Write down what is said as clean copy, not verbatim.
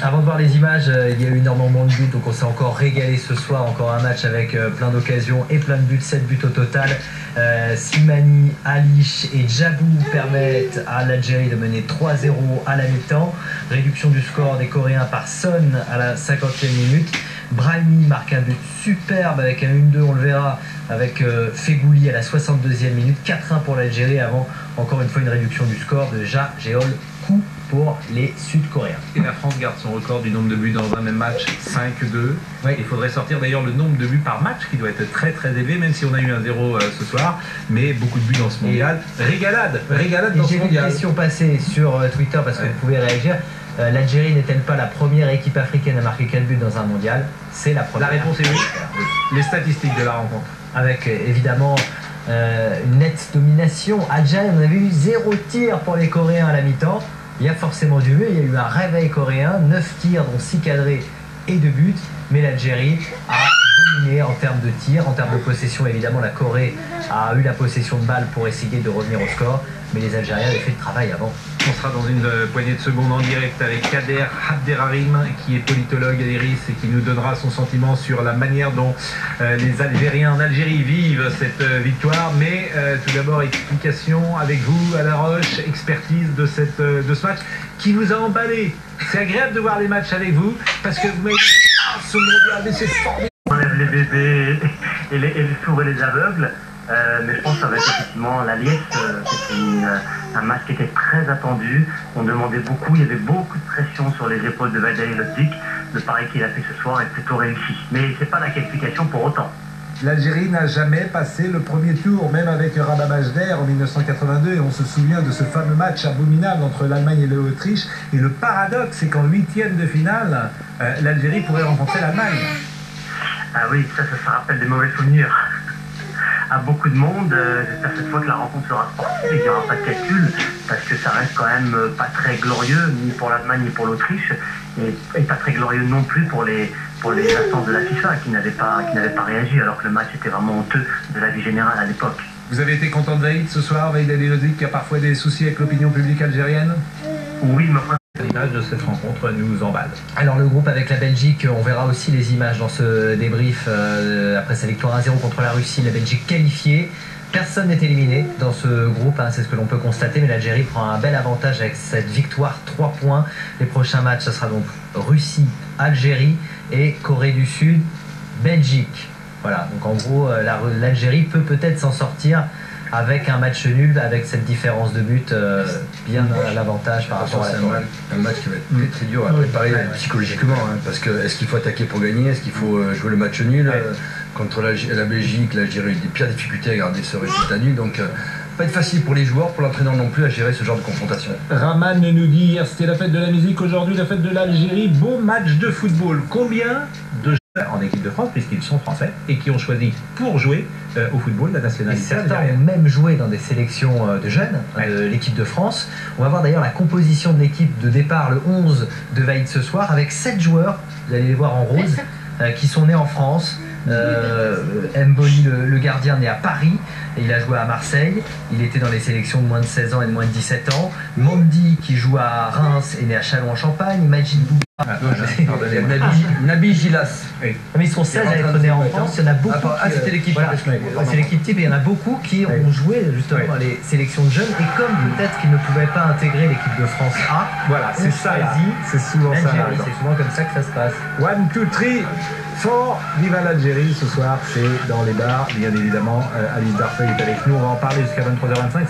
Avant de voir les images, il y a eu énormément de buts, donc on s'est encore régalé ce soir. Encore un match avec plein d'occasions et plein de buts, 7 buts au total. Slimani, Alish et Djabou permettent à l'Algérie de mener 3-0 à la mi-temps. Réduction du score des Coréens par Son à la 50e minute. Brahimi marque un but superbe avec un 1-2, on le verra, avec Fegouli à la 62e minute. 4-1 pour l'Algérie avant encore une fois une réduction du score de Ja Jeol Koo pour les Sud-Coréens. Et la France garde son record du nombre de buts dans un même match, 5-2. Oui. Il faudrait sortir d'ailleurs le nombre de buts par match qui doit être très très élevé, même si on a eu un 0 ce soir, mais beaucoup de buts dans ce mondial. Régalade dans ce mondial. J'ai vu une question passer sur Twitter parce que vous pouvez réagir. L'Algérie n'est-elle pas la première équipe africaine à marquer 4 buts dans un mondial? C'est la première. La réponse est oui. Les statistiques de la rencontre. Avec évidemment une nette domination. Algérie, on avait eu 0 tir pour les Coréens à la mi-temps. Il y a forcément du mieux, il y a eu un réveil coréen, 9 tirs dont 6 cadrés et 2 buts, mais l'Algérie a dominé en termes de tirs, en termes de possession. Évidemment, la Corée a eu la possession de balle pour essayer de revenir au score, mais les Algériens avaient fait le travail avant. On sera dans une poignée de secondes en direct avec Kader Abderrahim, qui est politologue à l'IRIS et qui nous donnera son sentiment sur la manière dont les Algériens en Algérie vivent cette victoire. Mais tout d'abord, explication avec vous, à La Roche, expertise de ce match qui vous a emballé. C'est agréable de voir les matchs avec vous parce que vous m'avez dit ce mondial, mais c'est formidable. On enlève les bébés et les sourds et les aveugles. Mais je pense que ça va être effectivement la liesse. C'est un match qui était très attendu. On demandait beaucoup, il y avait beaucoup de pression sur les épaules de Valdaï-Lodzik. Le pari qu'il a fait ce soir est plutôt réussi. Mais c'est pas la qualification pour autant. L'Algérie n'a jamais passé le premier tour, même avec Rabat Majder en 1982, et on se souvient de ce fameux match abominable entre l'Allemagne et l'Autriche. Et le paradoxe, c'est qu'en 8e de finale, l'Algérie pourrait rencontrer l'Allemagne. Ah oui, ça rappelle des mauvais souvenirs à beaucoup de monde. J'espère cette fois que la rencontre sera sportive et qu'il n'y aura pas de calcul, parce que ça reste quand même pas très glorieux, ni pour l'Allemagne ni pour l'Autriche, et pas très glorieux non plus pour les instances de la FIFA qui n'avaient pas réagi, alors que le match était vraiment honteux de la vie générale à l'époque. Vous avez été content de Vaïd ce soir, Vaïd Halilhodžić, qui a parfois des soucis avec l'opinion publique algérienne? Oui, mais l'image de cette rencontre nous emballe. Alors le groupe avec la Belgique, on verra aussi les images dans ce débrief après sa victoire 1-0 contre la Russie, la Belgique qualifiée. Personne n'est éliminé dans ce groupe, c'est ce que l'on peut constater, mais l'Algérie prend un bel avantage avec cette victoire, 3 points. Les prochains matchs, ce sera donc Russie, Algérie et Corée du Sud, Belgique. Voilà, donc en gros, l'Algérie peut peut-être s'en sortir avec un match nul, avec cette différence de but bien à l'avantage par rapport à la Corée. Un match qui va être très dur à préparer psychologiquement, parce que est-ce qu'il faut attaquer pour gagner, est-ce qu'il faut jouer le match nul contre la Belgique, l'Algérie a eu des pires difficultés à garder ce résultat nul, donc pas être facile pour les joueurs, pour l'entraîneur non plus à gérer ce genre de confrontation. Raman nous dit hier c'était la fête de la musique, aujourd'hui la fête de l'Algérie, beau match de football. Combien de joueurs en équipe de France, puisqu'ils sont français, et qui ont choisi pour jouer au football la nationalité? Et certains ont même joué dans des sélections de jeunes de l'équipe de France. On va voir d'ailleurs la composition de l'équipe de départ, le 11 de Vaïd ce soir, avec 7 joueurs, vous allez les voir en rose, qui sont nés en France. Mboli, le gardien, né à Paris, et il a joué à Marseille. Il était dans les sélections de moins de 16 ans et de moins de 17 ans. Mandi, qui joue à Reims, est né à Châlons-en-Champagne. Majid Bouba, Nabi Gilas. Oui. Mais ils sont 16 à être nés en France. Il y en a beaucoup. C'était l'équipe. Voilà, c'est l'équipe type, et il y en a beaucoup qui ont joué justement dans les sélections de jeunes. Et comme peut-être qu'ils ne pouvaient pas intégrer l'équipe de France A, voilà, c'est ça. C'est souvent ça. C'est souvent comme ça que ça se passe. 1, 2, 3, 4, viva l'Algérie. Ce soir, c'est dans les bars. Bien évidemment, Alice Darfeuille est avec nous. On va en parler jusqu'à 23h25.